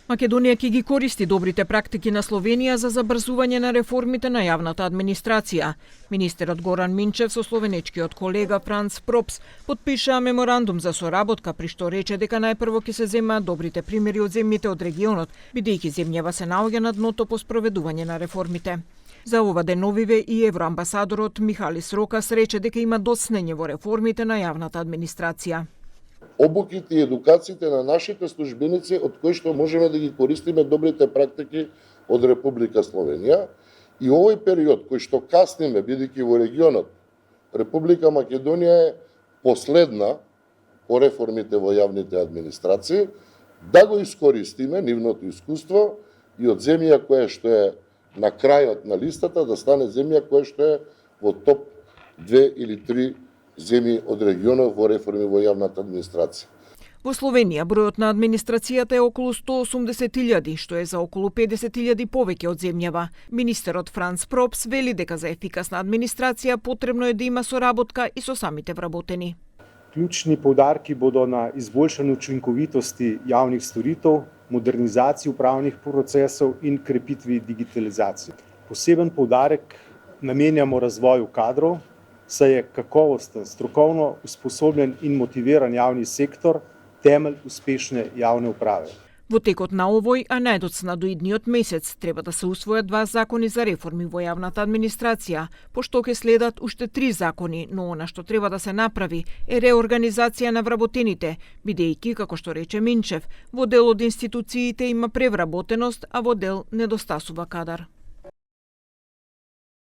Македонија ќе ги користи добрите практики на Словенија за забрзување на реформите на јавната администрација. Министерот Горан Минчев со словенечкиот колега Франц Пропс потпишаа меморандум за соработка, при што рече дека најпрво ќе се земаат добрите примери од земјите од регионот, бидејќи земјава се наоѓа на дното по спроведување на реформите. За ова деновиве и евроамбасадорот Михалис Рокас рече дека има доцнење во реформите на јавната администрација. Обуките и едукациите на нашите службеници, од кои што можеме да ги користиме добрите практики од Република Словенија, и овој период кој што касниме, бидејќи во регионот Република Македонија е последна по реформите во јавните администрации, да го искористиме нивното искуство и од земја која што е на крајот на листата да стане земја која што е во топ 2 или 3 земји од регионот во реформи во јавната администрација. Во Словенија бројот на администрацијата е околу 180.000, што е за околу 50.000 повеќе од земјава. Министерот Франц Пропс вели дека за ефикасна администрација потребно е да има соработка и со самите вработени. Клучни poudarki bodo na izboljšanju učinkovitosti javnih storitev, modernizaciji upravnih procesov in krepitvi digitalizacije. Poseben poudarek namenjamo razvoju kadrov, saj je kakovosten, strokovno usposobljen in motiviran javni sektor temelj uspešne javne uprave. Во текот на овој, а најдоцна до идниот месец, треба да се усвојат 2 закони за реформи во јавната администрација, пошто ќе следат уште 3 закони, но она што треба да се направи е реорганизација на вработените, бидејќи, како што рече Минчев, во дел од институциите има превработеност, а во дел недостасува кадар.